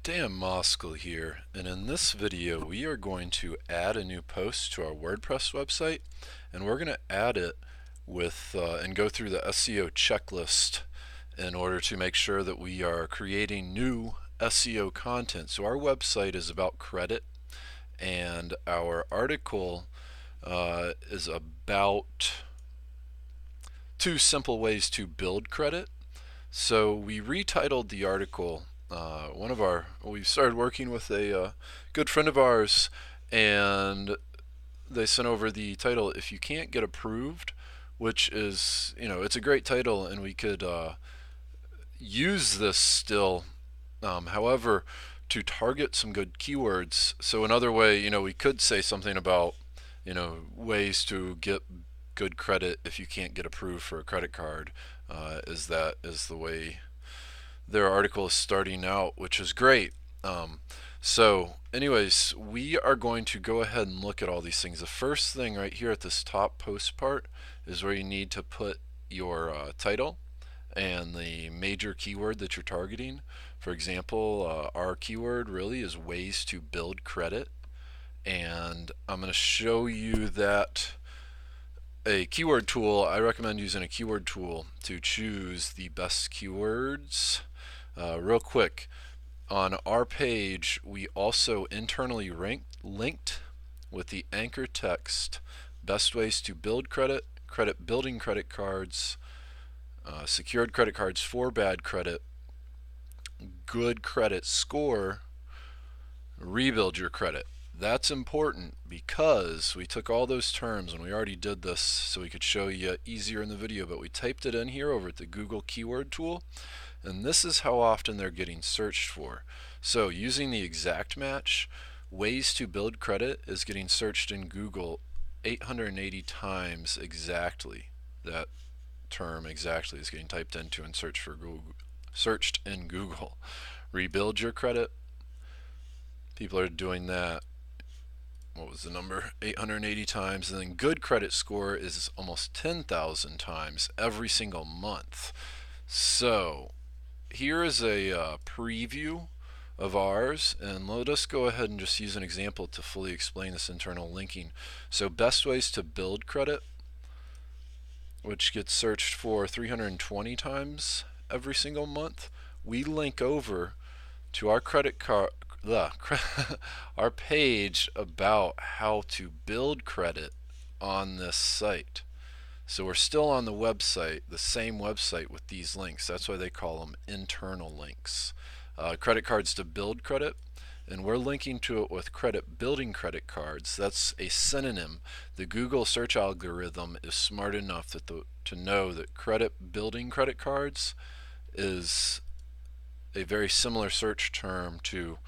Dan Moskal here, and in this video we are going to add a new post to our WordPress website, and we're going to add it with and go through the SEO checklist in order to make sure that we are creating new SEO content. So our website is about credit, and our article is about 2 simple ways to build credit. So we retitled the article. We started working with a good friend of ours, and they sent over the title, "If You Can't Get Approved," which is, it's a great title, and we could use this still. However, to target some good keywords. So another way, we could say something about, ways to get good credit if you can't get approved for a credit card. Is the way their article is starting out, which is great. So anyways, we are going to go ahead and look at all these things. The first thing right here at this top post part is where you need to put your title and the major keyword that you're targeting. For example, our keyword really is ways to build credit, and I'm going to show you that a keyword tool. I recommend using a keyword tool to choose the best keywords. Real quick, on our page we also internally linked with the anchor text, best ways to build credit, credit building credit cards, secured credit cards for bad credit, good credit score, rebuild your credit. That's important because we took all those terms, and we already did this so we could show you easier in the video, but we typed it in here over at the Google keyword tool, and this is how often they're getting searched for. So using the exact match, ways to build credit is getting searched in Google 880 times exactly. That term exactly is getting typed into and searched in Google. Rebuild your credit, people are doing that, what was the number, 880 times. And then good credit score is almost 10,000 times every single month. So here is a preview of ours, and let us go ahead and just use an example to fully explain this internal linking. So best ways to build credit, which gets searched for 320 times every single month, we link over to our credit card our page about how to build credit on this site. So we're still on the website, the same website with these links. That's why they call them internal links. Credit cards to build credit, and we're linking to it with credit building credit cards. That's a synonym. The Google search algorithm is smart enough to know that credit building credit cards is a very similar search term to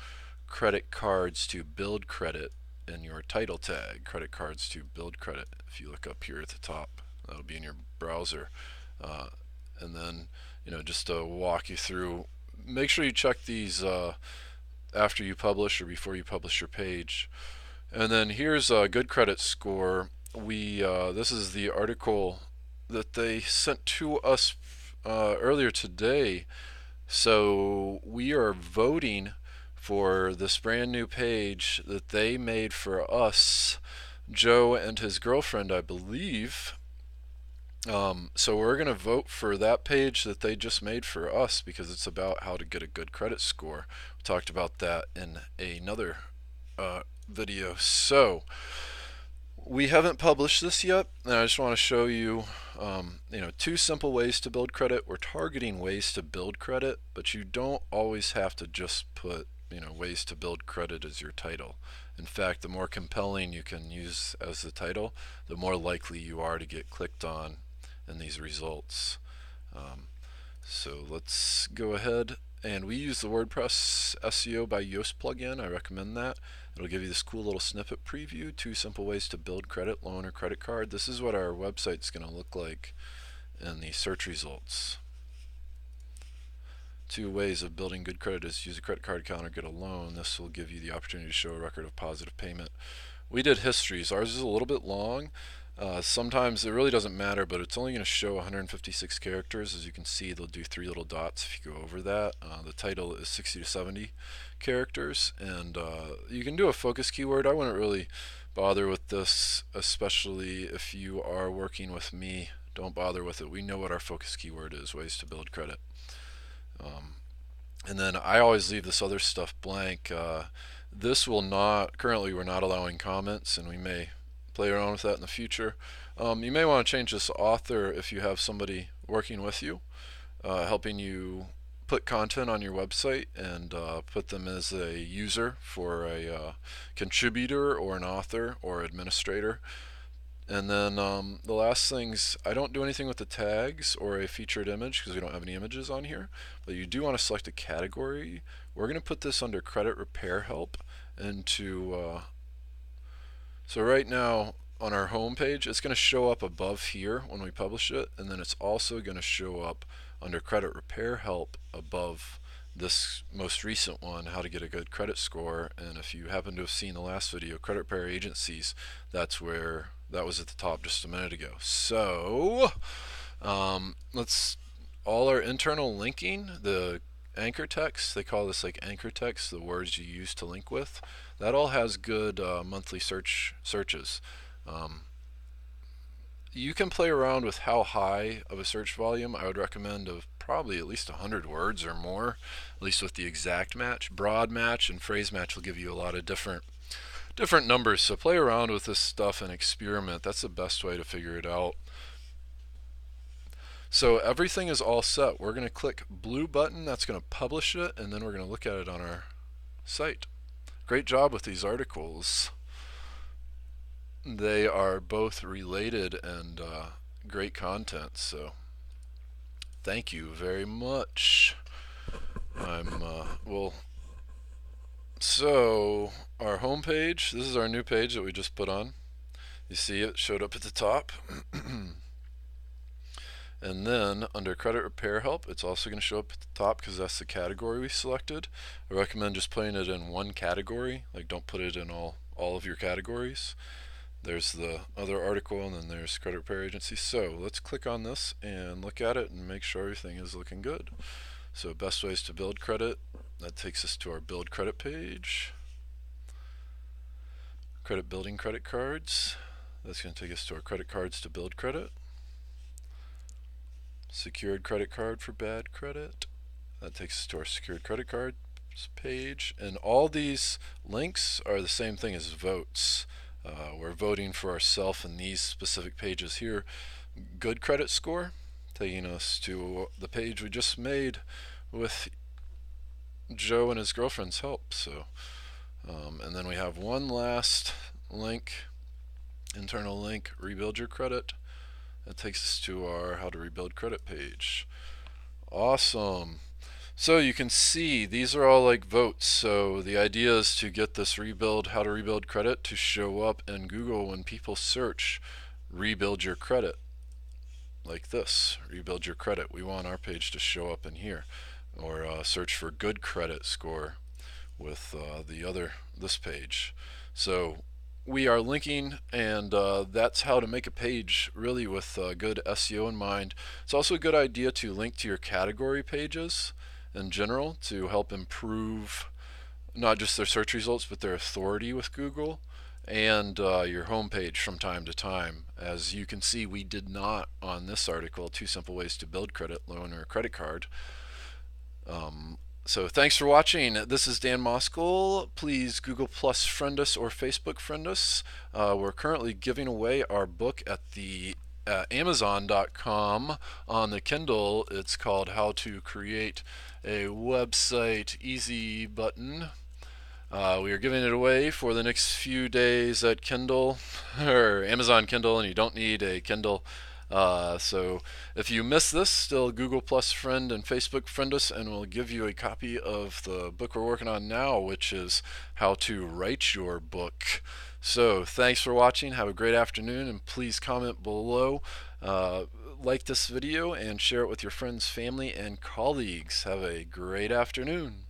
credit cards to build credit in your title tag. Credit cards to build credit. If you look up here at the top, that'll be in your browser. And then, just to walk you through, make sure you check these after you publish or before you publish your page. And then here's a good credit score. This is the article that they sent to us earlier today. So we are voting for this brand new page that they made for us, Joe and his girlfriend, I believe. So we're going to vote for that page that they just made for us because it's about how to get a good credit score. We talked about that in another video. So we haven't published this yet, and I just want to show you 2 simple ways to build credit. We're targeting ways to build credit, but you don't always have to just put ways to build credit as your title. In fact, the more compelling you can use as the title, the more likely you are to get clicked on in these results. So let's go ahead, and we use the WordPress SEO by Yoast plugin. I recommend that. It'll give you this cool little snippet preview, 2 simple ways to build credit, loan or credit card. This is what our website's going to look like in the search results. 2 ways of building good credit is use a credit card account or get a loan. This will give you the opportunity to show a record of positive payment. We did histories. Ours is a little bit long, Sometimes it really doesn't matter, but it's only going to show 156 characters. As you can see, they'll do 3 little dots if you go over that. The title is 60 to 70 characters, and you can do a focus keyword. I wouldn't really bother with this, especially if you are working with me. Don't bother with it. We know what our focus keyword is, ways to build credit. And then I always leave this other stuff blank. This will not, currently we're not allowing comments, and we may play around with that in the future. You may want to change this author if you have somebody working with you, helping you put content on your website, and put them as a user for a contributor or an author or administrator. And then the last things, I don't do anything with the tags or a featured image because we don't have any images on here, but you do want to select a category. We're going to put this under credit repair help into, so right now on our home page, it's going to show up above here when we publish it, and then it's also going to show up under credit repair help above this most recent one, how to get a good credit score. And if you happen to have seen the last video, credit repair agencies, that's where that was at the top just a minute ago. So let's, all our internal linking, the anchor text, they call this like anchor text, the words you use to link with, that all has good monthly searches. You can play around with how high of a search volume. I would recommend of probably at least 100 words or more, at least with the exact match. Broad match and phrase match will give you a lot of different numbers, so play around with this stuff and experiment. That's the best way to figure it out. So everything is all set. We're going to click blue button, that's going to publish it, and then we're going to look at it on our site. Great job with these articles. They are both related and great content, so thank you very much. So our home page, this is our new page that we just put on. You see it showed up at the top. And then under credit repair help, it's also going to show up at the top because that's the category we selected. I recommend just putting it in one category, like don't put it in all of your categories. There's the other article, and then there's credit repair agency. So let's click on this and look at it and make sure everything is looking good. So best ways to build credit, that takes us to our build credit page. Credit building credit cards, that's going to take us to our credit cards to build credit. Secured credit card for bad credit, that takes us to our secured credit cards page. And all these links are the same thing as votes. We're voting for ourselves in these specific pages here. Good credit score, taking us to the page we just made with Joe and his girlfriend's help. So, and then we have one last link, internal link, rebuild your credit. That takes us to our how to rebuild credit page. Awesome. So you can see these are all like votes. So the idea is to get this rebuild, how to rebuild credit, to show up in Google when people search rebuild your credit. Like this, rebuild your credit. We want our page to show up in here. Or search for good credit score with this page. So we are linking, and that's how to make a page really with good SEO in mind. It's also a good idea to link to your category pages in general to help improve not just their search results but their authority with Google, and your home page from time to time. As you can see, we did not on this article 2 simple ways to build credit, loan, or credit card. So thanks for watching. This is Dan Moskal. Please Google Plus friend us or Facebook friend us. We're currently giving away our book at the Amazon.com on the Kindle. It's called How to Create a Website Easy Button. We are giving it away for the next few days at Kindle or Amazon Kindle, and you don't need a Kindle. So if you miss this, still Google Plus friend and Facebook friend us, and we'll give you a copy of the book we're working on now, which is How to Write Your Book. So thanks for watching. Have a great afternoon, and please comment below. Like this video and share it with your friends, family, and colleagues. Have a great afternoon.